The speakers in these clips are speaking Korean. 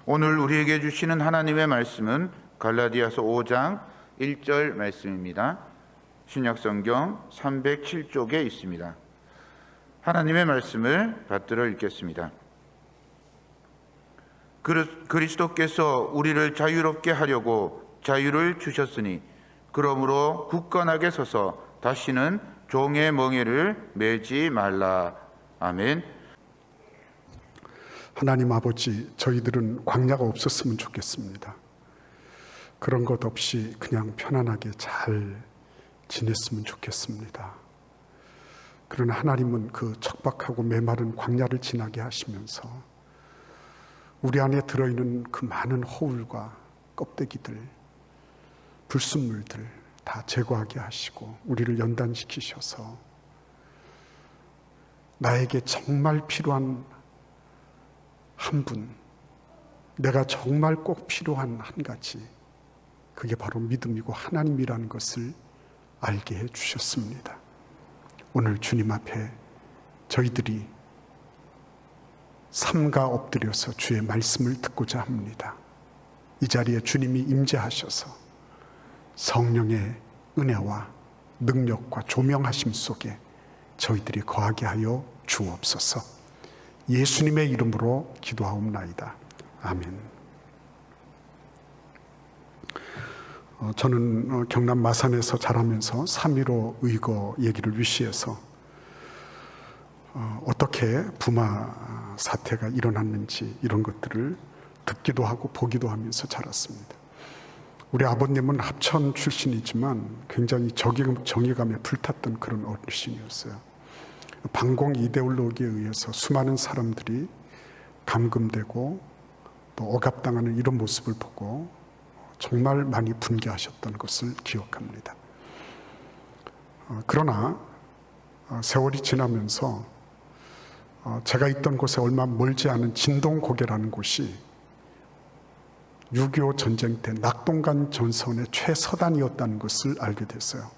오늘 우리에게 주시는 하나님의 말씀은 갈라디아서 5장 1절 말씀입니다. 신약성경 307쪽에 있습니다. 하나님의 말씀을 받들어 읽겠습니다. 그리스도께서 우리를 자유롭게 하려고 자유를 주셨으니 그러므로 굳건하게 서서 다시는 종의 멍에를 매지 말라. 아멘. 하나님 아버지, 저희들은 광야가 없었으면 좋겠습니다. 그런 것 없이 그냥 편안하게 잘 지냈으면 좋겠습니다. 그러나 하나님은 그 척박하고 메마른 광야를 지나게 하시면서 우리 안에 들어있는 그 많은 허울과 껍데기들, 불순물들 다 제거하게 하시고 우리를 연단시키셔서 나에게 정말 필요한 한 분, 내가 정말 꼭 필요한 한 가지, 그게 바로 믿음이고 하나님이라는 것을 알게 해 주셨습니다. 오늘 주님 앞에 저희들이 삼가 엎드려서 주의 말씀을 듣고자 합니다. 이 자리에 주님이 임재하셔서 성령의 은혜와 능력과 조명하심 속에 저희들이 거하게 하여 주옵소서. 예수님의 이름으로 기도하옵나이다. 아멘. 저는 경남 마산에서 자라면서 3.15 의거 얘기를 위시해서 어떻게 부마 사태가 일어났는지 이런 것들을 듣기도 하고 보기도 하면서 자랐습니다. 우리 아버님은 합천 출신이지만 굉장히 정의감에 불탔던 그런 어르신이었어요. 반공 이데올로기에 의해서 수많은 사람들이 감금되고 또 억압당하는 이런 모습을 보고 정말 많이 분개하셨던 것을 기억합니다. 그러나 세월이 지나면서 제가 있던 곳에 얼마 멀지 않은 진동고개라는 곳이 6.25 전쟁 때 낙동강 전선의 최서단이었다는 것을 알게 됐어요.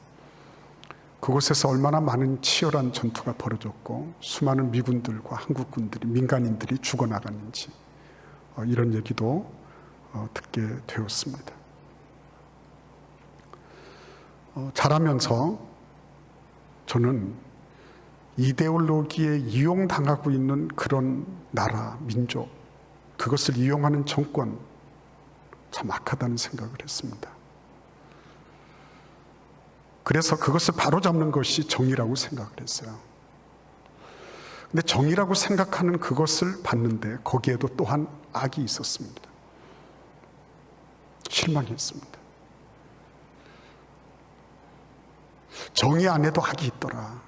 그곳에서 얼마나 많은 치열한 전투가 벌어졌고 수많은 미군들과 한국군들이, 민간인들이 죽어나갔는지 이런 얘기도 듣게 되었습니다. 자라면서 저는 이데올로기에 이용당하고 있는 그런 나라, 민족, 그것을 이용하는 정권 참 악하다는 생각을 했습니다. 그래서 그것을 바로잡는 것이 정의라고 생각을 했어요. 근데 정의라고 생각하는 그것을 봤는데 거기에도 또한 악이 있었습니다. 실망했습니다. 정의 안에도 악이 있더라.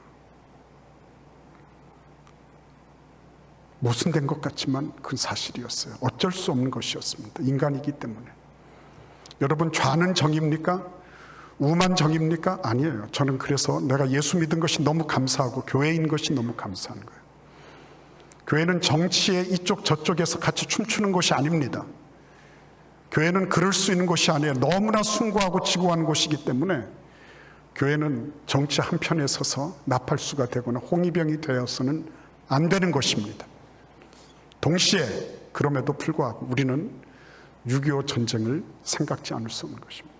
모순된 것 같지만 그건 사실이었어요. 어쩔 수 없는 것이었습니다. 인간이기 때문에. 여러분, 좌는 정의입니까? 우만 정의입니까? 아니에요. 저는 그래서 내가 예수 믿은 것이 너무 감사하고 교회인 것이 너무 감사한 거예요. 교회는 정치의 이쪽 저쪽에서 같이 춤추는 곳이 아닙니다. 교회는 그럴 수 있는 곳이 아니에요. 너무나 숭고하고 지고한 곳이기 때문에 교회는 정치 한편에 서서 나팔수가 되거나 홍위병이 되어서는 안 되는 것입니다. 동시에 그럼에도 불구하고 우리는 6.25 전쟁을 생각지 않을 수 없는 것입니다.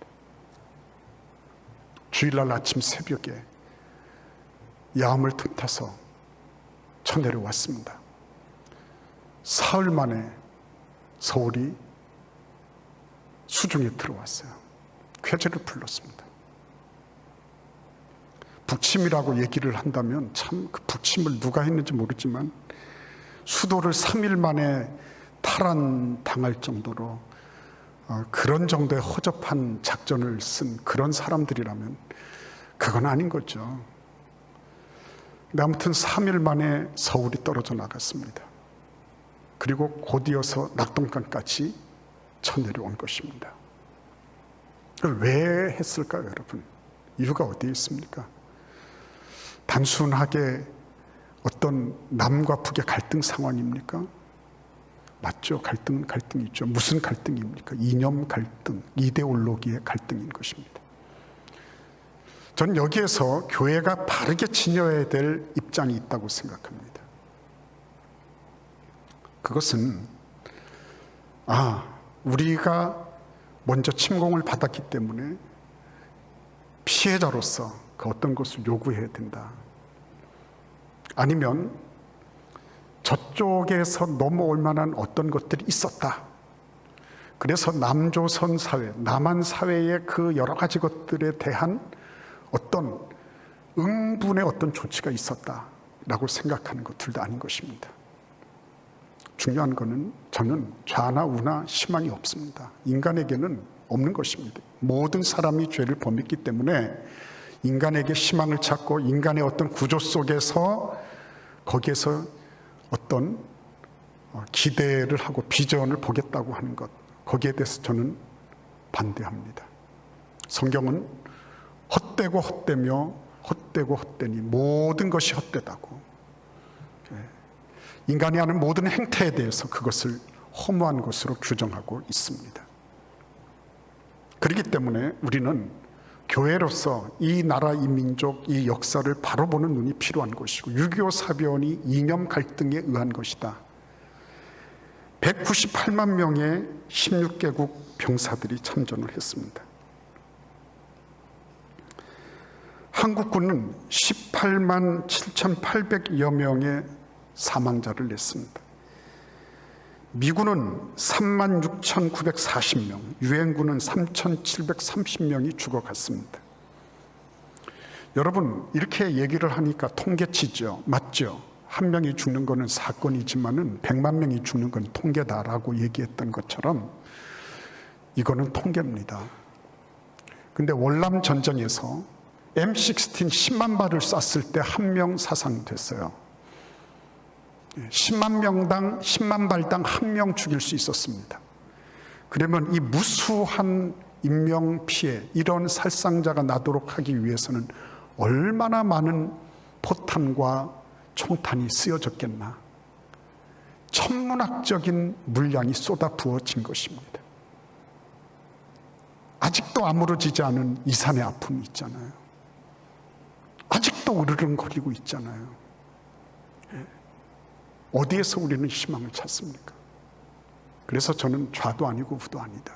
주일날 아침 새벽에 야음을 틈타서 쳐내려왔습니다. 사흘 만에 서울이 수중에 들어왔어요. 쾌재를 불렀습니다. 북침이라고 얘기를 한다면 참 그 북침을 누가 했는지 모르지만 수도를 3일 만에 탈환당할 정도로 그런 정도의 허접한 작전을 쓴 그런 사람들이라면 그건 아닌 거죠. 근데 아무튼 3일 만에 서울이 떨어져 나갔습니다. 그리고 곧이어서 낙동강까지 쳐내려온 것입니다. 왜 했을까요, 여러분? 이유가 어디에 있습니까? 단순하게 어떤 남과 북의 갈등 상황입니까? 맞죠. 갈등은 갈등이죠. 무슨 갈등입니까? 이념 갈등, 이데올로기의 갈등인 것입니다. 저는 여기에서 교회가 바르게 지녀야 될 입장이 있다고 생각합니다. 그것은 우리가 먼저 침공을 받았기 때문에 피해자로서 그 어떤 것을 요구해야 된다. 아니면 저쪽에서 넘어올 만한 어떤 것들이 있었다. 그래서 남조선 사회, 남한 사회의 그 여러 가지 것들에 대한 어떤 응분의 어떤 조치가 있었다라고 생각하는 것 둘 다 아닌 것입니다. 중요한 것은 저는 좌나 우나 희망이 없습니다. 인간에게는 없는 것입니다. 모든 사람이 죄를 범했기 때문에 인간에게 희망을 찾고 인간의 어떤 구조 속에서 거기에서 어떤 기대를 하고 비전을 보겠다고 하는 것, 거기에 대해서 저는 반대합니다. 성경은 헛되고 헛되며 헛되고 헛되니 모든 것이 헛되다고, 인간이 하는 모든 행태에 대해서 그것을 허무한 것으로 규정하고 있습니다. 그렇기 때문에 우리는 교회로서 이 나라, 이 민족, 이 역사를 바로 보는 눈이 필요한 것이고, 6.25 사변이 이념 갈등에 의한 것이다. 198만 명의 16개국 병사들이 참전을 했습니다. 한국군은 18만 7,800여 명의 사망자를 냈습니다. 미군은 3만 6,940명, 유엔군은 3,730명이 죽어갔습니다. 여러분, 이렇게 얘기를 하니까 통계치죠. 맞죠? 한 명이 죽는 것은 사건이지만은 100만 명이 죽는 건 통계다라고 얘기했던 것처럼 이거는 통계입니다. 근데 월남 전쟁에서 M16 10만 발을 쐈을 때 한 명 사상됐어요. 10만 명당 10만 발당 한 명 죽일 수 있었습니다. 그러면 이 무수한 인명 피해, 이런 살상자가 나도록 하기 위해서는 얼마나 많은 포탄과 총탄이 쓰여졌겠나. 천문학적인 물량이 쏟아 부어진 것입니다. 아직도 아무러지지 않은 이산의 아픔이 있잖아요. 아직도 으르렁거리고 있잖아요. 어디에서 우리는 희망을 찾습니까? 그래서 저는 좌도 아니고 우도 아니다.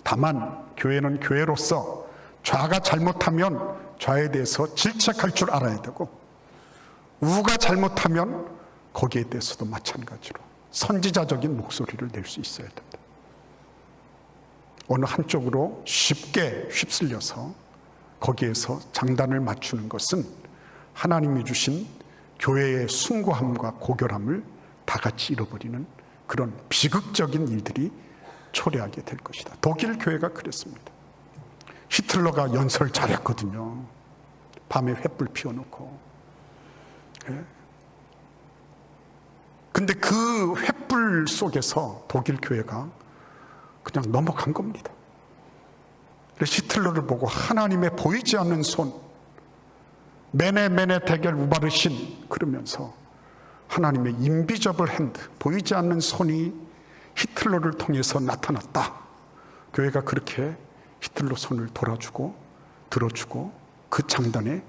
다만 교회는 교회로서 좌가 잘못하면 좌에 대해서 질책할 줄 알아야 되고, 우가 잘못하면 거기에 대해서도 마찬가지로 선지자적인 목소리를 낼 수 있어야 된다. 어느 한쪽으로 쉽게 휩쓸려서 거기에서 장단을 맞추는 것은 하나님이 주신 교회의 숭고함과 고결함을 다 같이 잃어버리는 그런 비극적인 일들이 초래하게 될 것이다. 독일 교회가 그랬습니다. 히틀러가 연설 잘했거든요. 밤에 횃불 피워놓고. 근데 그 횃불 속에서 독일 교회가 그냥 넘어간 겁니다. 그래서 히틀러를 보고 하나님의 보이지 않는 손, 메네 대결 우바르신, 그러면서 하나님의 인비저블 핸드, 보이지 않는 손이 히틀러를 통해서 나타났다. 교회가 그렇게 히틀러 손을 돌아주고 들어주고 그 장단에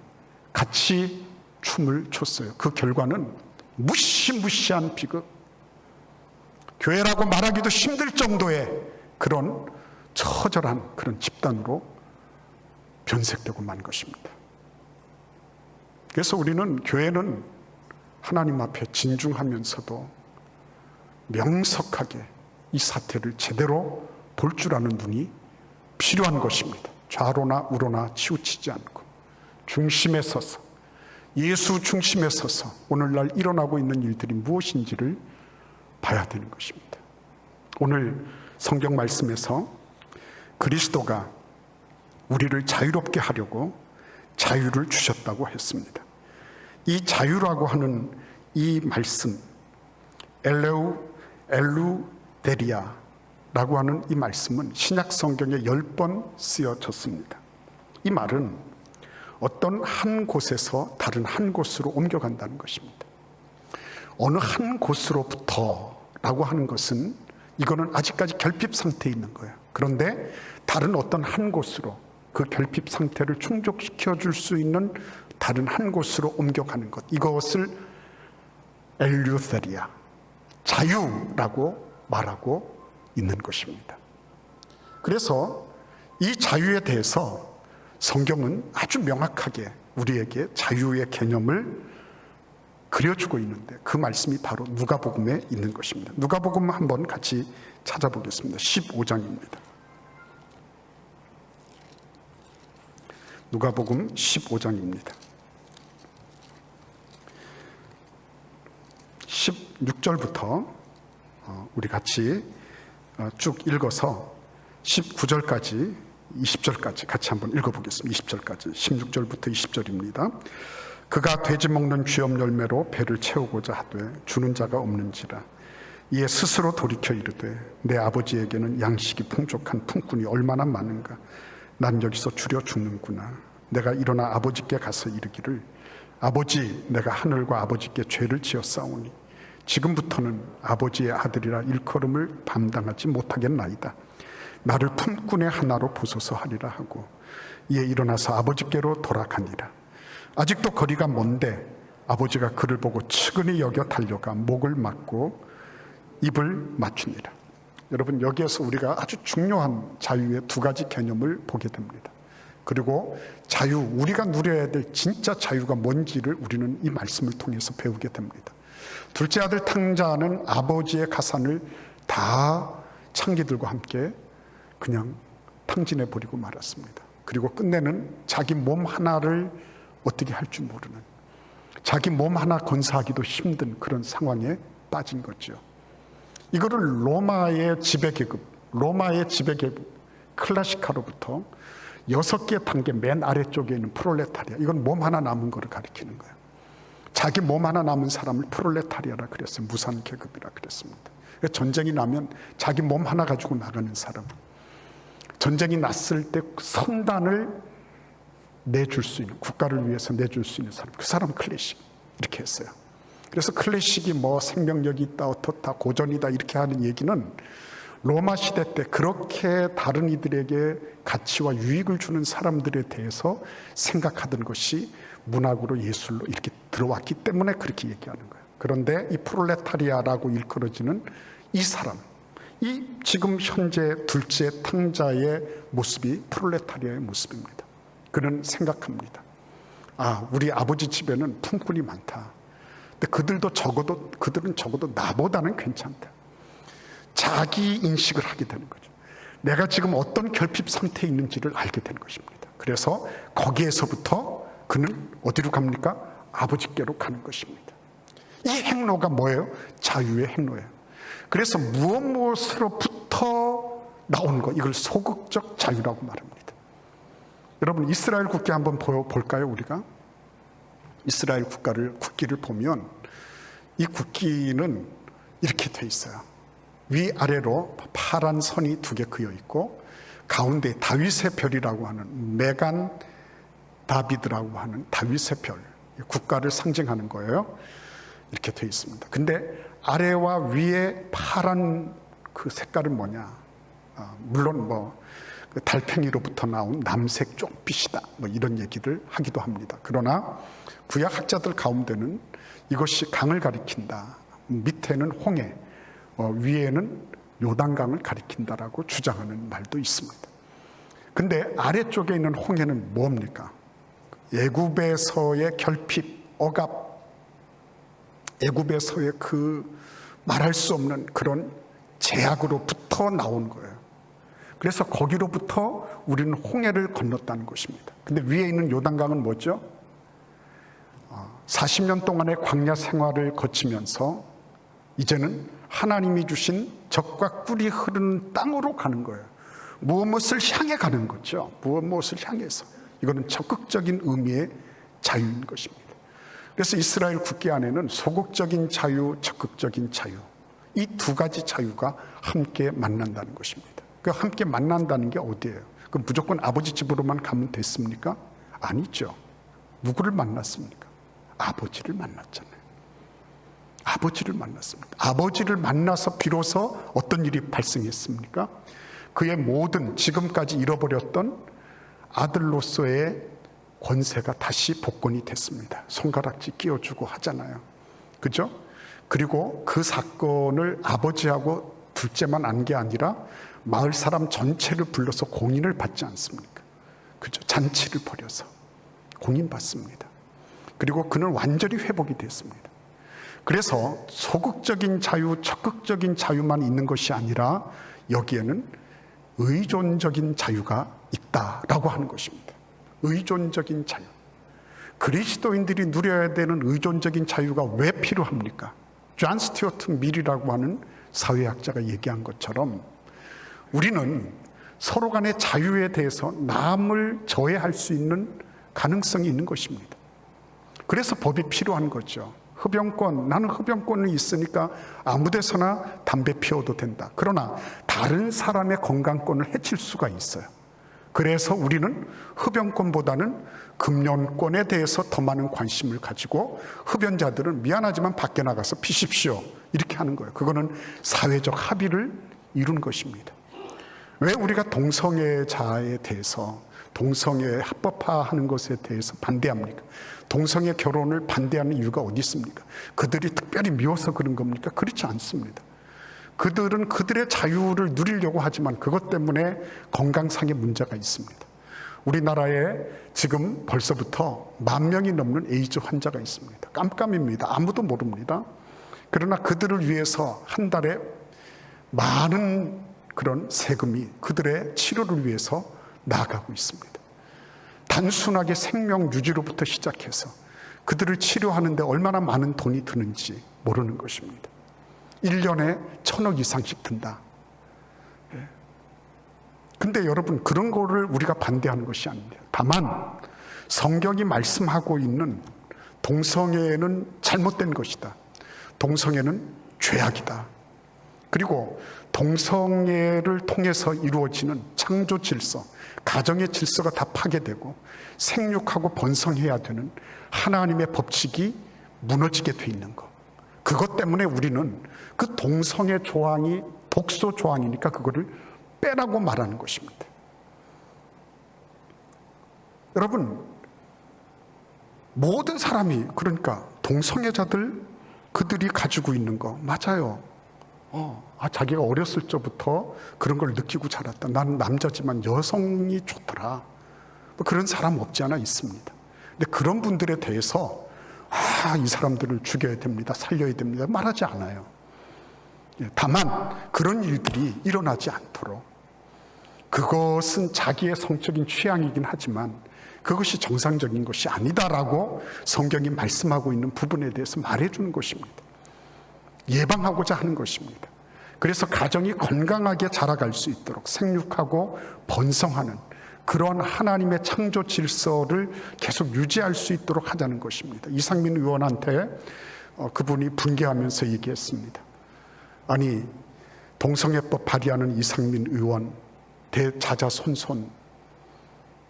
같이 춤을 췄어요. 그 결과는 무시무시한 비극, 교회라고 말하기도 힘들 정도의 그런 처절한 그런 집단으로 변색되고 만 것입니다. 그래서 우리는, 교회는 하나님 앞에 진중하면서도 명석하게 이 사태를 제대로 볼 줄 아는 눈이 필요한 것입니다. 좌로나 우로나 치우치지 않고 중심에 서서, 예수 중심에 서서 오늘날 일어나고 있는 일들이 무엇인지를 봐야 되는 것입니다. 오늘 성경 말씀에서 그리스도가 우리를 자유롭게 하려고 자유를 주셨다고 했습니다. 이 자유라고 하는 이 말씀, 엘루데리아라고 하는 이 말씀은 신약 성경에 10번 쓰여졌습니다. 이 말은 어떤 한 곳에서 다른 한 곳으로 옮겨간다는 것입니다. 어느 한 곳으로부터라고 하는 것은, 이거는 아직까지 결핍 상태에 있는 거예요. 그런데 다른 어떤 한 곳으로, 그 결핍 상태를 충족시켜 줄 수 있는 다른 한 곳으로 옮겨가는 것, 이것을 엘루데리아, 자유라고 말하고 있는 것입니다. 그래서 이 자유에 대해서 성경은 아주 명확하게 우리에게 자유의 개념을 그려주고 있는데 그 말씀이 바로 누가복음에 있는 것입니다. 누가복음 한번 같이 찾아보겠습니다. 15장입니다. 누가복음 15장입니다. 16절부터 우리 같이 쭉 읽어서 19절까지 20절까지 같이 한번 읽어보겠습니다. 20절까지 16절부터 20절입니다. 그가 돼지 먹는 쥐업 열매로 배를 채우고자 하되 주는 자가 없는지라 이에 스스로 돌이켜 이르되 내 아버지에게는 양식이 풍족한 품꾼이 얼마나 많은가 난 여기서 줄여 죽는구나. 내가 일어나 아버지께 가서 이르기를 아버지 내가 하늘과 아버지께 죄를 지었사오니 지금부터는 아버지의 아들이라 일컬음을 감당하지 못하겠나이다. 나를 품꾼의 하나로 보소서 하리라 하고 이에 일어나서 아버지께로 돌아가니라. 아직도 거리가 먼데 아버지가 그를 보고 측은히 여겨 달려가 목을 맞고 입을 맞추니라. 여러분 여기에서 우리가 아주 중요한 자유의 두 가지 개념을 보게 됩니다. 그리고 자유, 우리가 누려야 될 진짜 자유가 뭔지를 우리는 이 말씀을 통해서 배우게 됩니다. 둘째 아들 탕자는 아버지의 가산을 다 창기들과 함께 그냥 탕진해 버리고 말았습니다. 그리고 끝내는 자기 몸 하나를 어떻게 할 줄 모르는, 자기 몸 하나 건사하기도 힘든 그런 상황에 빠진 거죠. 이거를 로마의 지배계급 클라시카로부터 6개 단계 맨 아래쪽에 있는 프롤레타리아, 이건 몸 하나 남은 거를 가리키는 거예요. 자기 몸 하나 남은 사람을 프롤레타리아라 그랬어요. 무산계급이라 그랬습니다. 전쟁이 나면 자기 몸 하나 가지고 나가는 사람, 전쟁이 났을 때 선단을 내줄 수 있는, 국가를 위해서 내줄 수 있는 사람, 그 사람 클래식 이렇게 했어요. 그래서 클래식이 뭐 생명력이 있다, 어떻다, 고전이다 이렇게 하는 얘기는 로마 시대 때 그렇게 다른 이들에게 가치와 유익을 주는 사람들에 대해서 생각하던 것이 문학으로 예술로 이렇게 들어왔기 때문에 그렇게 얘기하는 거예요. 그런데 이 프롤레타리아라고 일컬어지는 이 사람, 이 지금 현재 둘째 탕자의 모습이 프롤레타리아의 모습입니다. 그는 생각합니다. 아, 우리 아버지 집에는 품꾼이 많다. 근데 그들은 적어도 나보다는 괜찮다. 자기 인식을 하게 되는 거죠. 내가 지금 어떤 결핍 상태에 있는지를 알게 되는 것입니다. 그래서 거기에서부터 그는 어디로 갑니까? 아버지께로 가는 것입니다. 이 행로가 뭐예요? 자유의 행로예요. 그래서 무엇으로부터 나온 것, 이걸 소극적 자유라고 말합니다. 여러분 이스라엘 국기 한번 볼까요? 우리가 이스라엘 국기를 보면 이 국기는 이렇게 돼 있어요. 위아래로 파란 선이 두 개 그어 있고 가운데 다윗의 별이라고 하는 메간 다비드라고 하는 다윗의 별, 국가를 상징하는 거예요. 이렇게 돼 있습니다. 근데 아래와 위에 파란 그 색깔은 뭐냐? 물론 뭐 달팽이로부터 나온 남색 쪽빛이다, 뭐 이런 얘기를 하기도 합니다. 그러나 구약 학자들 가운데는 이것이 강을 가리킨다, 밑에는 홍해, 위에는 요단강을 가리킨다라고 주장하는 말도 있습니다. 근데 아래쪽에 있는 홍해는 뭡니까? 애굽에서의 결핍, 억압, 애굽에서의 그 말할 수 없는 그런 제약으로부터 나온 거예요. 그래서 거기로부터 우리는 홍해를 건넜다는 것입니다. 근데 위에 있는 요단강은 뭐죠? 40년 동안의 광야 생활을 거치면서 이제는 하나님이 주신 젖과 꿀이 흐르는 땅으로 가는 거예요. 무엇을 향해 가는 거죠. 무엇을 향해서. 이거는 적극적인 의미의 자유인 것입니다. 그래서 이스라엘 국기 안에는 소극적인 자유, 적극적인 자유, 이 두 가지 자유가 함께 만난다는 것입니다. 그 함께 만난다는 게 어디예요? 그럼 무조건 아버지 집으로만 가면 됐습니까? 아니죠. 누구를 만났습니까? 아버지를 만났잖아요. 아버지를 만났습니다. 아버지를 만나서 비로소 어떤 일이 발생했습니까? 그의 모든 지금까지 잃어버렸던 아들로서의 권세가 다시 복권이 됐습니다. 손가락질 끼워주고 하잖아요. 그죠? 그리고 그 사건을 아버지하고 둘째만 안 게 아니라 마을 사람 전체를 불러서 공인을 받지 않습니까? 그죠? 잔치를 벌여서 공인받습니다. 그리고 그는 완전히 회복이 됐습니다. 그래서 소극적인 자유, 적극적인 자유만 있는 것이 아니라 여기에는 의존적인 자유가 있다라고 하는 것입니다. 의존적인 자유. 그리스도인들이 누려야 되는 의존적인 자유가 왜 필요합니까? 존 스튜어트 밀이라고 하는 사회학자가 얘기한 것처럼 우리는 서로 간의 자유에 대해서 남을 저해할 수 있는 가능성이 있는 것입니다. 그래서 법이 필요한 거죠. 흡연권, 나는 흡연권이 있으니까 아무 데서나 담배 피워도 된다. 그러나 다른 사람의 건강권을 해칠 수가 있어요. 그래서 우리는 흡연권보다는 금연권에 대해서 더 많은 관심을 가지고 흡연자들은 미안하지만 밖에 나가서 피십시오. 이렇게 하는 거예요. 그거는 사회적 합의를 이룬 것입니다. 왜 우리가 동성애자에 대해서 동성애 합법화하는 것에 대해서 반대합니까? 동성애 결혼을 반대하는 이유가 어디 있습니까? 그들이 특별히 미워서 그런 겁니까? 그렇지 않습니다. 그들은 그들의 자유를 누리려고 하지만 그것 때문에 건강상의 문제가 있습니다. 우리나라에 지금 벌써부터 10,000명이 넘는 에이즈 환자가 있습니다. 깜깜입니다. 아무도 모릅니다. 그러나 그들을 위해서 한 달에 많은 그런 세금이 그들의 치료를 위해서 나가고 있습니다. 단순하게 생명 유지로부터 시작해서 그들을 치료하는데 얼마나 많은 돈이 드는지 모르는 것입니다. 1년에 1,000억 이상씩 든다. 근데 여러분, 그런 거를 우리가 반대하는 것이 아닙니다. 다만 성경이 말씀하고 있는 동성애는 잘못된 것이다. 동성애는 죄악이다. 그리고 동성애를 통해서 이루어지는 창조 질서, 가정의 질서가 다 파괴되고 생육하고 번성해야 되는 하나님의 법칙이 무너지게 돼 있는 것. 그것 때문에 우리는 그 동성애 조항이 독소 조항이니까 그거를 빼라고 말하는 것입니다. 여러분, 모든 사람이, 그러니까 동성애자들 그들이 가지고 있는 거 맞아요. 자기가 어렸을 적부터 그런 걸 느끼고 자랐다. 나는 남자지만 여성이 좋더라. 뭐 그런 사람 없지 않아 있습니다. 근데 그런 분들에 대해서 이 사람들을 죽여야 됩니다. 살려야 됩니다. 말하지 않아요. 다만 그런 일들이 일어나지 않도록, 그것은 자기의 성적인 취향이긴 하지만 그것이 정상적인 것이 아니다라고 성경이 말씀하고 있는 부분에 대해서 말해주는 것입니다. 예방하고자 하는 것입니다. 그래서 가정이 건강하게 자라갈 수 있도록 생육하고 번성하는 그러한 하나님의 창조 질서를 계속 유지할 수 있도록 하자는 것입니다. 이상민 의원한테 그분이 분개하면서 얘기했습니다. 아니, 동성애법 발의하는 이상민 의원 대자자손손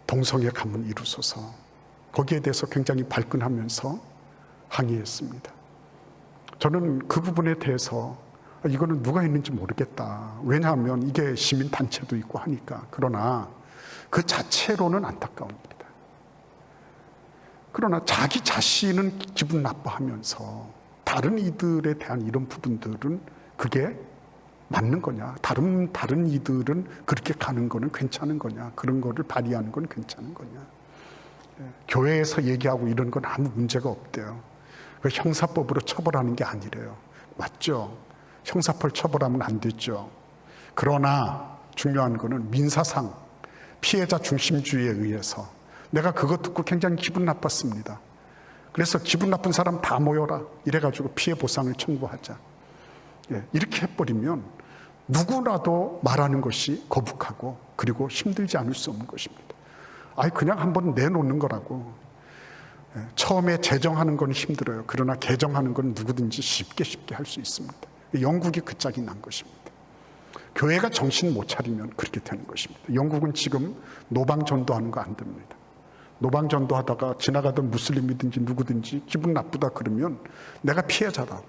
동성애 가문 이루소서. 거기에 대해서 굉장히 발끈하면서 항의했습니다. 저는 그 부분에 대해서 이거는 누가 했는지 모르겠다. 왜냐하면 이게 시민단체도 있고 하니까. 그러나 그 자체로는 안타까웁니다. 그러나 자기 자신은 기분 나빠하면서 다른 이들에 대한 이런 부분들은 그게 맞는 거냐? 다른 이들은 그렇게 가는 거는 괜찮은 거냐? 그런 거를 발의하는 건 괜찮은 거냐? 교회에서 얘기하고 이런 건 아무 문제가 없대요. 형사법으로 처벌하는 게 아니래요. 맞죠? 형사법 처벌하면 안 됐죠. 그러나 중요한 거는 민사상 피해자 중심주의에 의해서 내가 그거 듣고 굉장히 기분 나빴습니다. 그래서 기분 나쁜 사람 다 모여라. 이래가지고 피해 보상을 청구하자. 이렇게 해버리면 누구라도 말하는 것이 거북하고 그리고 힘들지 않을 수 없는 것입니다. 그냥 한번 내놓는 거라고. 처음에 제정하는 건 힘들어요. 그러나 개정하는 건 누구든지 쉽게 할 수 있습니다. 영국이 그 짝이 난 것입니다. 교회가 정신 못 차리면 그렇게 되는 것입니다. 영국은 지금 노방 전도하는 거 안 됩니다. 노방 전도하다가 지나가던 무슬림이든지 누구든지 기분 나쁘다 그러면 내가 피해자라고.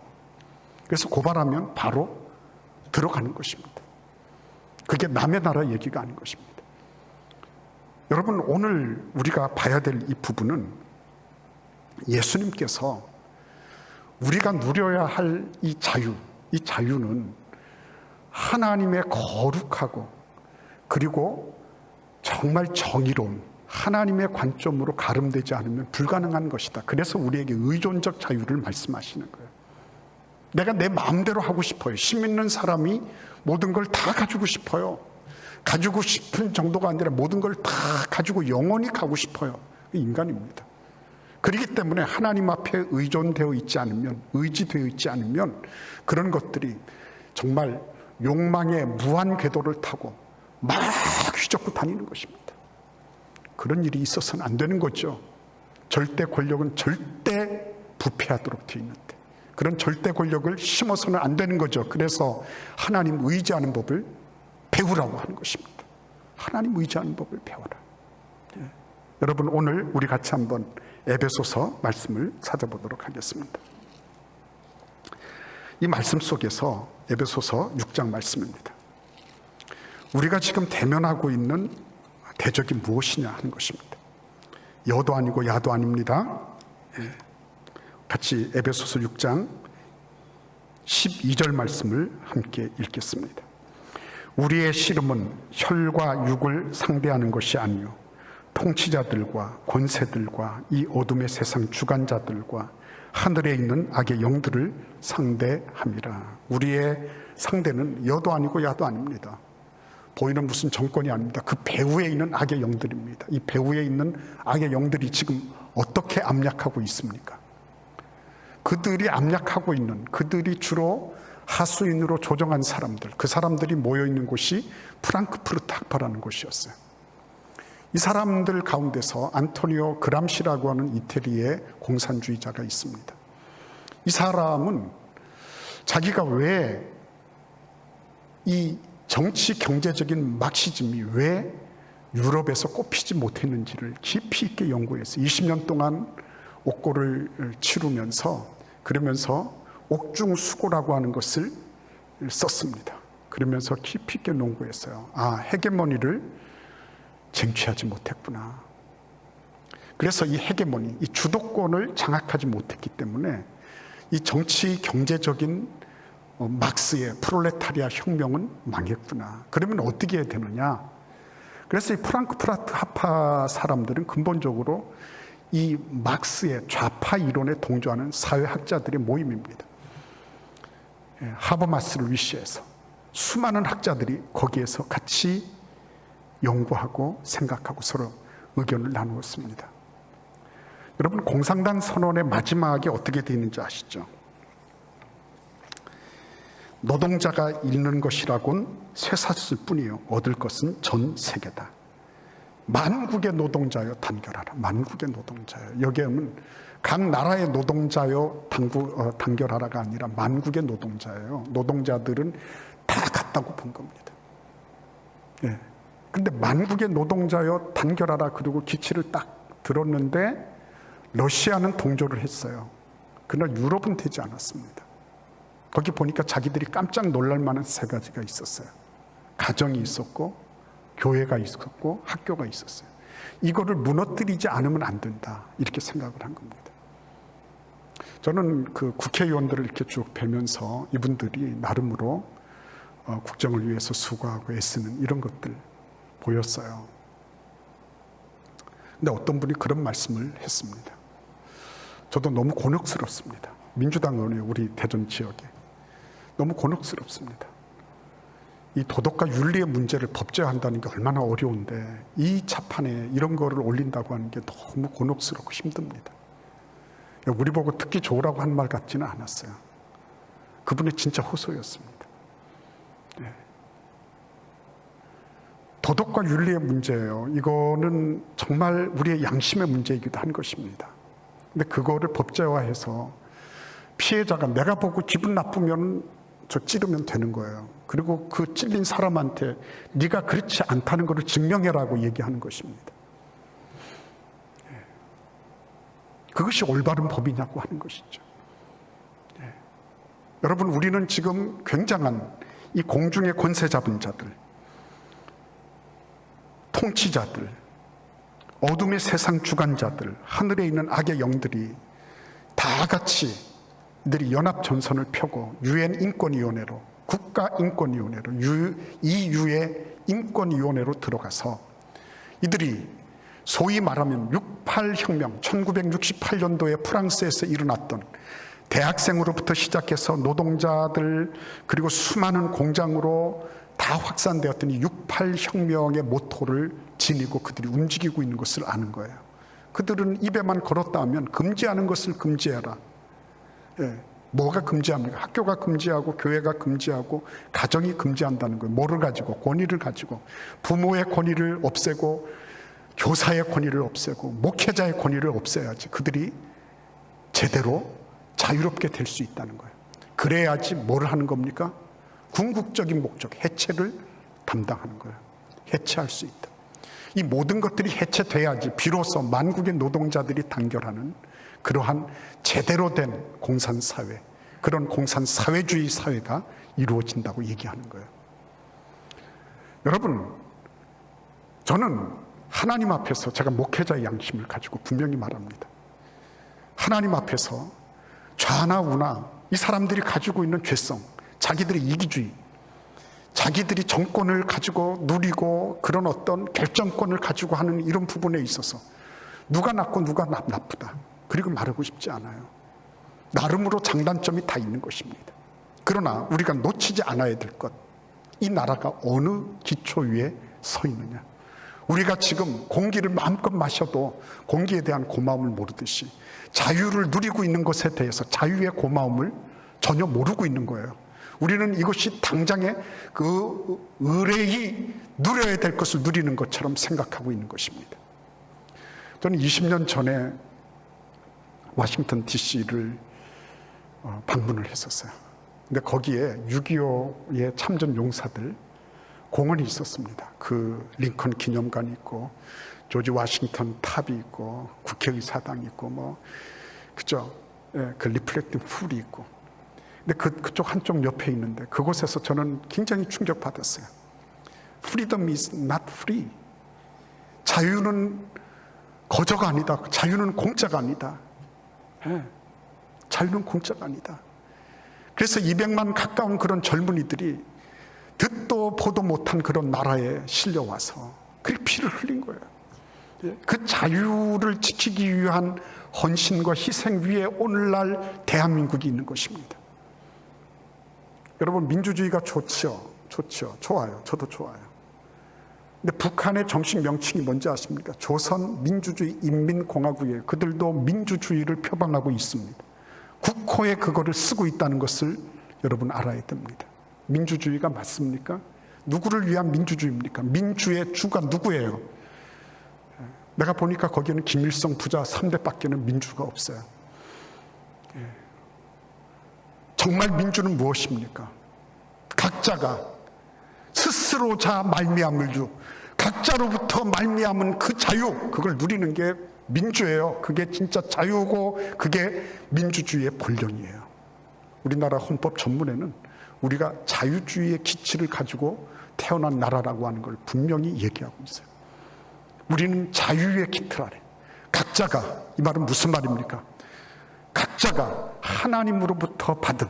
그래서 고발하면 바로 들어가는 것입니다. 그게 남의 나라 얘기가 아닌 것입니다. 여러분, 오늘 우리가 봐야 될 이 부분은 예수님께서 우리가 누려야 할 이 자유는 하나님의 거룩하고 그리고 정말 정의로운 하나님의 관점으로 가름되지 않으면 불가능한 것이다. 그래서 우리에게 의존적 자유를 말씀하시는 거예요. 내가 내 마음대로 하고 싶어요. 힘 있는 사람이 모든 걸 다 가지고 싶어요. 가지고 싶은 정도가 아니라 모든 걸 다 가지고 영원히 가고 싶어요. 인간입니다. 그렇기 때문에 하나님 앞에 의존되어 있지 않으면, 의지되어 있지 않으면 그런 것들이 정말 욕망의 무한 궤도를 타고 막 휘젓고 다니는 것입니다. 그런 일이 있어서는 안 되는 거죠. 절대 권력은 절대 부패하도록 되어 있는데 그런 절대 권력을 심어서는 안 되는 거죠. 그래서 하나님 의지하는 법을 배우라고 하는 것입니다. 하나님 의지하는 법을 배워라. 예. 여러분 오늘 우리 같이 한번 에베소서 말씀을 찾아보도록 하겠습니다. 이 말씀 속에서 에베소서 6장 말씀입니다. 우리가 지금 대면하고 있는 대적이 무엇이냐 하는 것입니다. 여도 아니고 야도 아닙니다. 예. 같이 에베소서 6장 12절 말씀을 함께 읽겠습니다. 우리의 씨름은 혈과 육을 상대하는 것이 아니요 통치자들과 권세들과 이 어둠의 세상 주관자들과 하늘에 있는 악의 영들을 상대함이라. 우리의 상대는 여도 아니고 야도 아닙니다. 보이는 무슨 정권이 아닙니다. 그 배후에 있는 악의 영들입니다. 이 배후에 있는 악의 영들이 지금 어떻게 압력하고 있습니까? 그들이 압력하고 있는, 그들이 주로 하수인으로 조정한 사람들, 그 사람들이 모여있는 곳이 프랑크푸르트 학파라는 곳이었어요. 이 사람들 가운데서 안토니오 그람시라고 하는 이태리의 공산주의자가 있습니다. 이 사람은 자기가 왜 이 정치 경제적인 막시즘이 왜 유럽에서 꼽히지 못했는지를 깊이 있게 연구해서 20년 동안 옥고를 치르면서 그러면서 옥중수고라고 하는 것을 썼습니다. 그러면서 깊이 있게 연구했어요. 아, 헤게모니를 쟁취하지 못했구나. 그래서 이 헤게모니, 이 주도권을 장악하지 못했기 때문에 이 정치 경제적인 막스의 프롤레타리아 혁명은 망했구나. 그러면 어떻게 해야 되느냐? 그래서 이 프랑크푸르트 학파 사람들은 근본적으로 이 막스의 좌파 이론에 동조하는 사회학자들의 모임입니다. 하버마스를 위시해서 수많은 학자들이 거기에서 같이 연구하고 생각하고 서로 의견을 나누었습니다. 여러분 공산당 선언의 마지막에 어떻게 되어 있는지 아시죠? 노동자가 잃는 것이라곤 쇠사슬 뿐이요 얻을 것은 전 세계다. 만국의 노동자여 단결하라. 만국의 노동자여. 여기에 오면 각 나라의 노동자여 단결하라가 아니라 만국의 노동자예요. 노동자들은 다 같다고 본 겁니다. 예. 근데 만국의 노동자여 단결하라 그리고 기치를 딱 들었는데 러시아는 동조를 했어요. 그러나 유럽은 되지 않았습니다. 거기 보니까 자기들이 깜짝 놀랄 만한 세 가지가 있었어요. 가정이 있었고 교회가 있었고 학교가 있었어요. 이거를 무너뜨리지 않으면 안 된다 이렇게 생각을 한 겁니다. 저는 그 국회의원들을 이렇게 쭉 뵈면서 이분들이 나름으로 국정을 위해서 수고하고 애쓰는 이런 것들 보였어요. 근데 어떤 분이 그런 말씀을 했습니다. 저도 너무 곤혹스럽습니다. 민주당 의원이 우리 대전 지역에 너무 곤혹스럽습니다. 이 도덕과 윤리의 문제를 법제화한다는 게 얼마나 어려운데 이 차판에 이런 거를 올린다고 하는 게 너무 곤혹스럽고 힘듭니다. 우리 보고 듣기 좋으라고 한 말 같지는 않았어요. 그분의 진짜 호소였습니다. 네. 도덕과 윤리의 문제예요. 이거는 정말 우리의 양심의 문제이기도 한 것입니다. 근데 그거를 법제화해서 피해자가 내가 보고 기분 나쁘면 저 찌르면 되는 거예요. 그리고 그 찔린 사람한테 네가 그렇지 않다는 것을 증명해라고 얘기하는 것입니다. 그것이 올바른 법이냐고 하는 것이죠. 여러분 우리는 지금 굉장한 이 공중의 권세 잡은 자들, 통치자들, 어둠의 세상 주관자들, 하늘에 있는 악의 영들이 다 같이 이들이 연합전선을 펴고 유엔 인권위원회로, 국가인권위원회로, EU의 인권위원회로 들어가서 이들이 소위 말하면 68혁명, 1968년도에 프랑스에서 일어났던 대학생으로부터 시작해서 노동자들 그리고 수많은 공장으로 다 확산되었던 이 68혁명의 모토를 지니고 그들이 움직이고 있는 것을 아는 거예요. 그들은 입에만 걸었다 하면 금지하는 것을 금지해라. 뭐가 금지합니까? 학교가 금지하고 교회가 금지하고 가정이 금지한다는 거예요. 뭐를 가지고? 권위를 가지고. 부모의 권위를 없애고 교사의 권위를 없애고 목회자의 권위를 없애야지 그들이 제대로 자유롭게 될 수 있다는 거예요. 그래야지 뭘 하는 겁니까? 궁극적인 목적, 해체를 담당하는 거예요. 해체할 수 있다. 이 모든 것들이 해체돼야지 비로소 만국의 노동자들이 단결하는 그러한 제대로 된 공산사회, 그런 공산사회주의 사회가 이루어진다고 얘기하는 거예요. 여러분, 저는 하나님 앞에서 제가 목회자의 양심을 가지고 분명히 말합니다. 하나님 앞에서 좌나 우나 이 사람들이 가지고 있는 죄성, 자기들의 이기주의, 자기들이 정권을 가지고 누리고 그런 어떤 결정권을 가지고 하는 이런 부분에 있어서 누가 낫고 누가 나쁘다 그리고 말하고 싶지 않아요. 나름으로 장단점이 다 있는 것입니다. 그러나 우리가 놓치지 않아야 될 것, 이 나라가 어느 기초 위에 서 있느냐. 우리가 지금 공기를 마음껏 마셔도 공기에 대한 고마움을 모르듯이 자유를 누리고 있는 것에 대해서 자유의 고마움을 전혀 모르고 있는 거예요. 우리는 이것이 당장에 그 의뢰히 누려야 될 것을 누리는 것처럼 생각하고 있는 것입니다. 저는 20년 전에 워싱턴 DC를 방문을 했었어요. 근데 거기에 6.25의 참전 용사들 공원이 있었습니다. 그 링컨 기념관이 있고 조지 워싱턴 탑이 있고 국회의사당이 있고 뭐 그죠? 예, 그 리플렉팅 풀이 있고. 근데 그쪽 한쪽 옆에 있는데 그곳에서 저는 굉장히 충격받았어요. Freedom is not free. 자유는 거저가 아니다. 자유는 공짜가 아니다. 예, 자유는 공짜가 아니다. 그래서 200만 가까운 그런 젊은이들이 듣도 보도 못한 그런 나라에 실려와서 그렇게 피를 흘린 거예요. 그 자유를 지키기 위한 헌신과 희생 위에 오늘날 대한민국이 있는 것입니다. 여러분, 민주주의가 좋죠. 좋아요. 저도 좋아요. 근데 북한의 정식 명칭이 뭔지 아십니까? 조선민주주의 인민공화국이에요. 그들도 민주주의를 표방하고 있습니다. 국호에 그거를 쓰고 있다는 것을 여러분 알아야 됩니다. 민주주의가 맞습니까? 누구를 위한 민주주의입니까? 민주의 주가 누구예요? 내가 보니까 거기는 김일성 부자 3대밖에는 민주가 없어요. 정말 민주는 무엇입니까? 각자가 스스로 자 말미암을 주, 각자로부터 말미암은 그 자유, 그걸 누리는 게 민주예요. 그게 진짜 자유고 그게 민주주의의 본령이에요. 우리나라 헌법 전문에는 우리가 자유주의의 기치를 가지고 태어난 나라라고 하는 걸 분명히 얘기하고 있어요. 우리는 자유의 기틀 아래 각자가, 이 말은 무슨 말입니까? 각자가 하나님으로부터 받은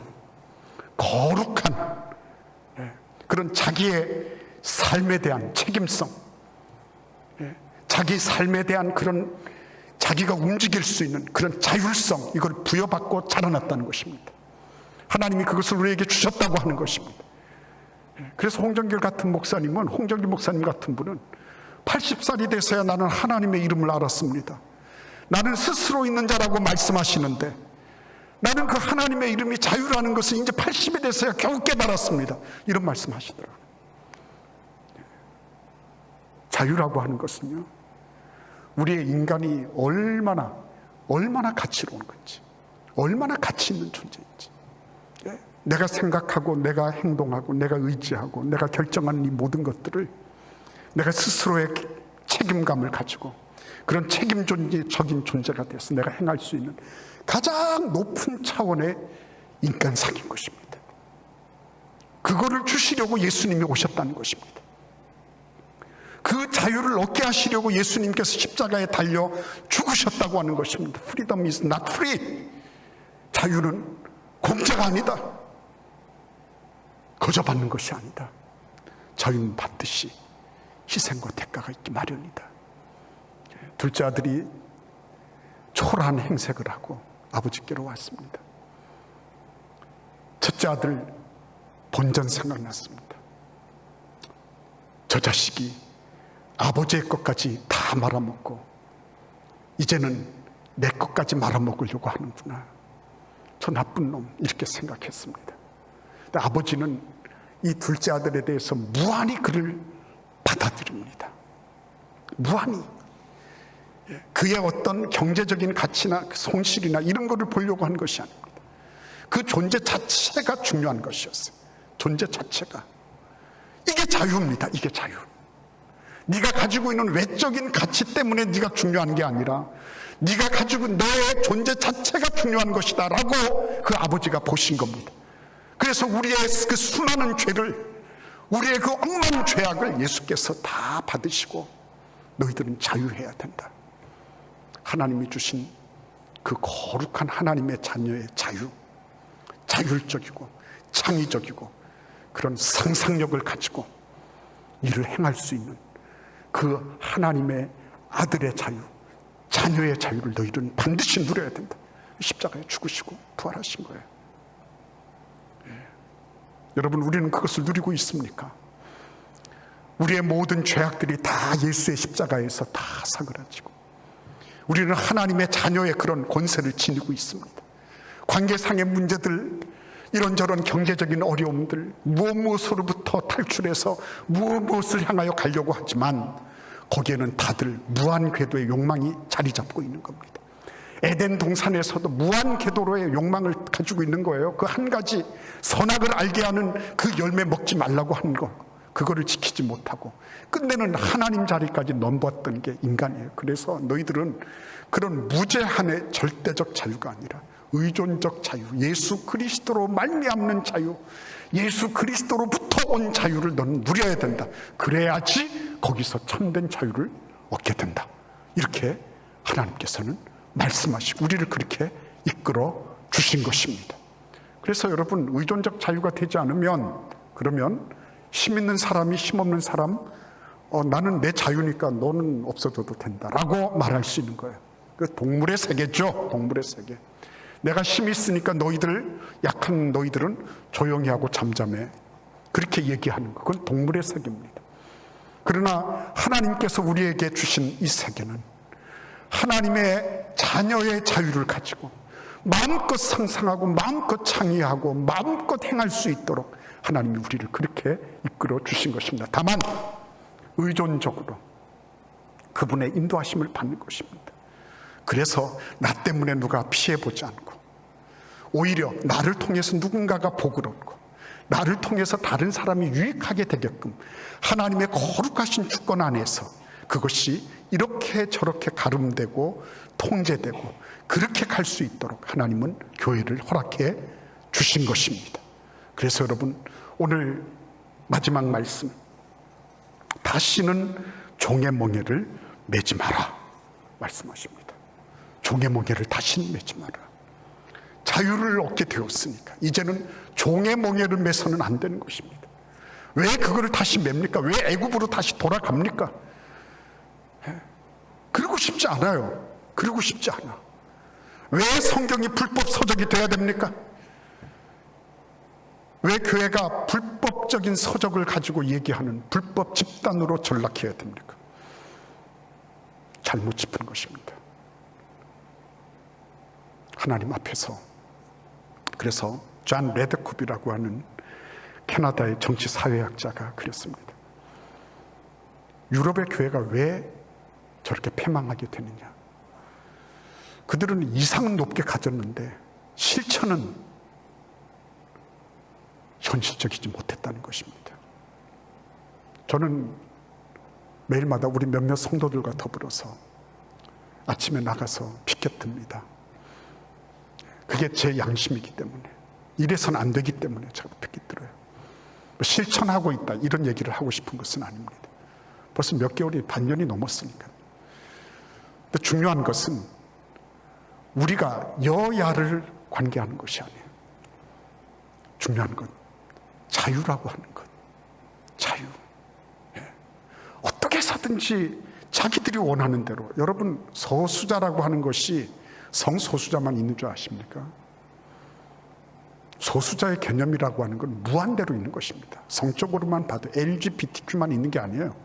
거룩한 그런 자기의 삶에 대한 책임성, 자기 삶에 대한 그런 자기가 움직일 수 있는 그런 자율성, 이걸 부여받고 자라났다는 것입니다. 하나님이 그것을 우리에게 주셨다고 하는 것입니다. 그래서 홍정길 목사님 같은 분은 80살이 돼서야 나는 하나님의 이름을 알았습니다. 나는 스스로 있는 자라고 말씀하시는데 나는 그 하나님의 이름이 자유라는 것을 이제 80이 돼서야 겨우 깨달았습니다. 이런 말씀하시더라고요. 자유라고 하는 것은요, 우리의 인간이 얼마나 가치로운 건지, 얼마나 가치 있는 존재인지, 내가 생각하고 내가 행동하고 내가 의지하고 내가 결정하는 이 모든 것들을 내가 스스로의 책임감을 가지고 그런 책임적인 존재가 돼서 내가 행할 수 있는 가장 높은 차원의 인간상인 것입니다. 그거를 주시려고 예수님이 오셨다는 것입니다. 그 자유를 얻게 하시려고 예수님께서 십자가에 달려 죽으셨다고 하는 것입니다. Freedom is not free. 자유는 공짜가 아니다. 거저 받는 것이 아니다. 자유는 반드시 희생과 대가가 있기 마련이다. 둘째 아들이 초라한 행색을 하고 아버지께로 왔습니다. 첫째 아들 본전 생각났습니다. 저 자식이 아버지의 것까지 다 말아먹고 이제는 내 것까지 말아먹으려고 하는구나. 저 나쁜 놈, 이렇게 생각했습니다. 근데 아버지는 이 둘째 아들에 대해서 무한히 그를 받아들입니다. 무한히. 그의 어떤 경제적인 가치나 손실이나 이런 거를 보려고 한 것이 아닙니다. 그 존재 자체가 중요한 것이었어요. 존재 자체가. 이게 자유입니다. 이게 자유. 네가 가지고 있는 외적인 가치 때문에 네가 중요한 게 아니라 네가 가지고 너의 존재 자체가 중요한 것이다 라고 그 아버지가 보신 겁니다. 그래서 우리의 그 수많은 죄를, 우리의 그 억만한 죄악을 예수께서 다 받으시고 너희들은 자유해야 된다. 하나님이 주신 그 거룩한 하나님의 자녀의 자유, 자율적이고 창의적이고 그런 상상력을 가지고 일을 행할 수 있는 그 하나님의 아들의 자유, 자녀의 자유를 너희들은 반드시 누려야 된다. 십자가에 죽으시고 부활하신 거예요. 여러분, 우리는 그것을 누리고 있습니까? 우리의 모든 죄악들이 다 예수의 십자가에서 다 사그라지고 우리는 하나님의 자녀의 그런 권세를 지니고 있습니다. 관계상의 문제들, 이런저런 경제적인 어려움들, 무엇으로부터 탈출해서 무엇을 향하여 가려고 하지만 거기에는 다들 무한 궤도의 욕망이 자리 잡고 있는 겁니다. 에덴 동산에서도 무한 궤도로의 욕망을 가지고 있는 거예요. 그 한 가지 선악을 알게 하는 그 열매 먹지 말라고 하는 거, 그거를 지키지 못하고 끝내는 하나님 자리까지 넘봤던 게 인간이에요. 그래서 너희들은 그런 무제한의 절대적 자유가 아니라 의존적 자유, 예수 그리스도로 말미암는 자유, 예수 그리스도로부터 온 자유를 너는 누려야 된다. 그래야지 거기서 참된 자유를 얻게 된다. 이렇게 하나님께서는 말씀하시고 우리를 그렇게 이끌어 주신 것입니다. 그래서 여러분, 의존적 자유가 되지 않으면, 그러면 힘 있는 사람이 힘 없는 사람, 나는 내 자유니까 너는 없어져도 된다라고 말할 수 있는 거예요. 그 동물의 세계죠. 동물의 세계. 내가 힘이 있으니까 너희들, 약한 너희들은 조용히 하고 잠잠해. 그렇게 얘기하는 거, 그건 동물의 세계입니다. 그러나 하나님께서 우리에게 주신 이 세계는 하나님의 자녀의 자유를 가지고 마음껏 상상하고 마음껏 창의하고 마음껏 행할 수 있도록 하나님이 우리를 그렇게 이끌어 주신 것입니다. 다만 의존적으로 그분의 인도하심을 받는 것입니다. 그래서 나 때문에 누가 피해보지 않고 오히려 나를 통해서 누군가가 복을 얻고 나를 통해서 다른 사람이 유익하게 되게끔 하나님의 거룩하신 주권 안에서 그것이 이렇게 저렇게 가름되고 통제되고 그렇게 갈 수 있도록 하나님은 교회를 허락해 주신 것입니다. 그래서 여러분, 오늘 마지막 말씀, 다시는 종의 멍에를 매지 마라 말씀하십니다. 종의 멍에를 다시는 매지 마라. 자유를 얻게 되었으니까 이제는 종의 멍에를 매서는 안 되는 것입니다. 왜 그거를 다시 맵니까? 왜 애굽으로 다시 돌아갑니까? 그러고 싶지 않아요. 그러고 싶지 않아. 왜 성경이 불법 서적이 돼야 됩니까? 왜 교회가 불법적인 서적을 가지고 얘기하는 불법 집단으로 전락해야 됩니까? 잘못 짚은 것입니다. 하나님 앞에서. 그래서 존 레드쿱이라고 하는 캐나다의 정치 사회학자가 그랬습니다. 유럽의 교회가 왜 저렇게 패망하게 되느냐? 그들은 이상은 높게 가졌는데 실천은 현실적이지 못했다는 것입니다. 저는 매일마다 우리 몇몇 성도들과 더불어서 아침에 나가서 피켓 듭니다. 그게 제 양심이기 때문에, 이래서는 안 되기 때문에 제가 피켓 들어요. 실천하고 있다 이런 얘기를 하고 싶은 것은 아닙니다. 벌써 몇 개월이, 반년이 넘었으니까. 근데 중요한 것은 우리가 여야를 관계하는 것이 아니에요. 중요한 건 자유라고 하는 것. 자유. 어떻게 해서든지 자기들이 원하는 대로. 여러분, 소수자라고 하는 것이 성소수자만 있는 줄 아십니까? 소수자의 개념이라고 하는 건 무한대로 있는 것입니다. 성적으로만 봐도 LGBTQ만 있는 게 아니에요.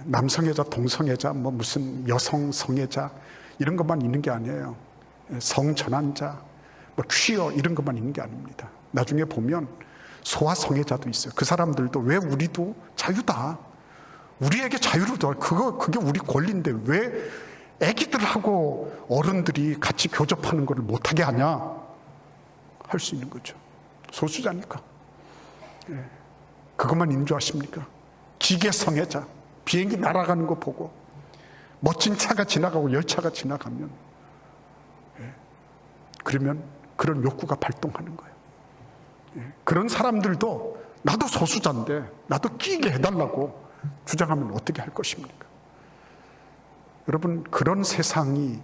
남성애자, 동성애자, 뭐 무슨 여성 성애자 이런 것만 있는 게 아니에요. 성전환자, 뭐 퀴어 이런 것만 있는 게 아닙니다. 나중에 보면 소아 성애자도 있어요. 그 사람들도 왜 우리도 자유다. 우리에게 자유를 줘. 그게 우리 권리인데 왜 애기들하고 어른들이 같이 교접하는 것을 못하게 하냐? 할 수 있는 거죠. 소수자니까. 그것만 있는 줄 아십니까? 기계 성애자. 비행기 날아가는 거 보고 멋진 차가 지나가고 열차가 지나가면 그러면 그런 욕구가 발동하는 거예요. 그런 사람들도 나도 소수자인데 나도 끼게 해달라고 주장하면 어떻게 할 것입니까? 여러분, 그런 세상이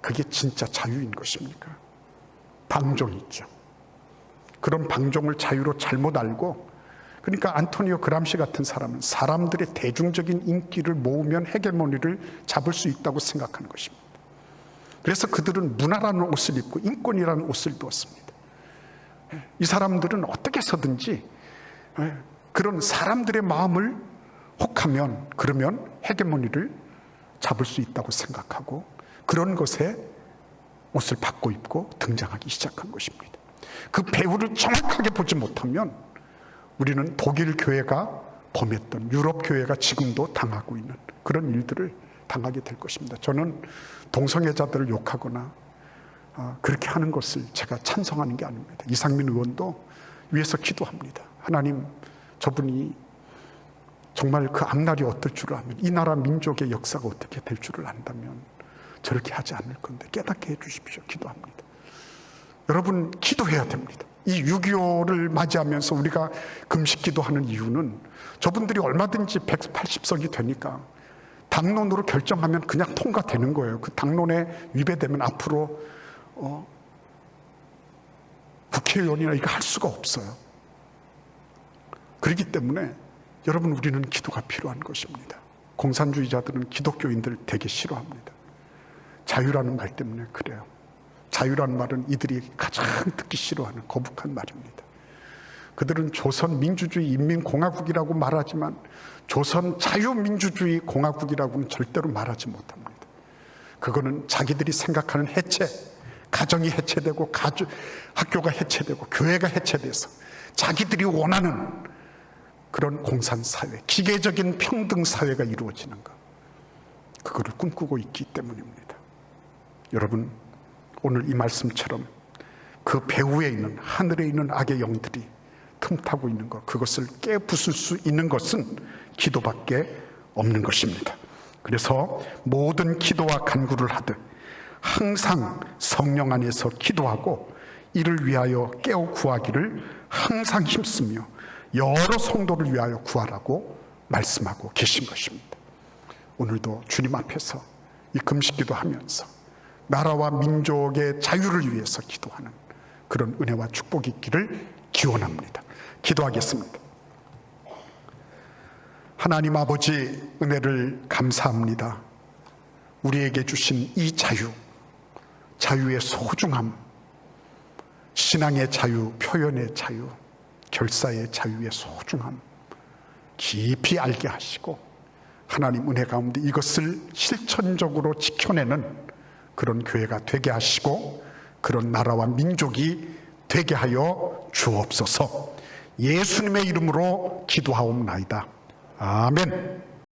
그게 진짜 자유인 것입니까? 방종이 있죠. 그런 방종을 자유로 잘못 알고, 그러니까 안토니오 그람시 같은 사람은 사람들의 대중적인 인기를 모으면 헤게모니를 잡을 수 있다고 생각하는 것입니다. 그래서 그들은 문화라는 옷을 입고 인권이라는 옷을 입었습니다. 이 사람들은 어떻게 해서든지 그런 사람들의 마음을 혹하면, 그러면 헤게모니를 잡을 수 있다고 생각하고 그런 것에 옷을 바꿔 입고 등장하기 시작한 것입니다. 그 배후를 정확하게 보지 못하면 우리는 독일 교회가 범했던, 유럽 교회가 지금도 당하고 있는 그런 일들을 당하게 될 것입니다. 저는 동성애자들을 욕하거나 그렇게 하는 것을 제가 찬성하는 게 아닙니다. 이상민 의원도 위에서 기도합니다. 하나님, 저분이 정말 그 앞날이 어떨 줄을 알면, 이 나라 민족의 역사가 어떻게 될 줄을 안다면 저렇게 하지 않을 건데 깨닫게 해 주십시오. 기도합니다. 여러분, 기도해야 됩니다. 이 6.25를 맞이하면서 우리가 금식 기도하는 이유는 저분들이 얼마든지 180석이 되니까 당론으로 결정하면 그냥 통과되는 거예요. 그 당론에 위배되면 앞으로 국회의원이나 이거 할 수가 없어요. 그렇기 때문에 여러분, 우리는 기도가 필요한 것입니다. 공산주의자들은 기독교인들을 되게 싫어합니다. 자유라는 말 때문에 그래요. 자유라는 말은 이들이 가장 듣기 싫어하는 거북한 말입니다. 그들은 조선민주주의 인민공화국이라고 말하지만 조선 자유민주주의 공화국이라고는 절대로 말하지 못합니다. 그거는 자기들이 생각하는 해체, 가정이 해체되고 학교가 해체되고 교회가 해체돼서 자기들이 원하는 그런 공산사회, 기계적인 평등사회가 이루어지는 것, 그거를 꿈꾸고 있기 때문입니다. 여러분, 오늘 이 말씀처럼 그 배후에 있는, 하늘에 있는 악의 영들이 틈타고 있는 것, 그것을 깨부술 수 있는 것은 기도밖에 없는 것입니다. 그래서 모든 기도와 간구를 하듯 항상 성령 안에서 기도하고 이를 위하여 깨어 구하기를 항상 힘쓰며 여러 성도를 위하여 구하라고 말씀하고 계신 것입니다. 오늘도 주님 앞에서 이 금식기도 하면서 나라와 민족의 자유를 위해서 기도하는 그런 은혜와 축복이 있기를 기원합니다. 기도하겠습니다. 하나님 아버지, 은혜를 감사합니다. 우리에게 주신 이 자유, 자유의 소중함, 신앙의 자유, 표현의 자유, 결사의 자유의 소중함 깊이 알게 하시고 하나님 은혜 가운데 이것을 실천적으로 지켜내는 그런 교회가 되게 하시고 그런 나라와 민족이 되게 하여 주옵소서. 예수님의 이름으로 기도하옵나이다. 아멘.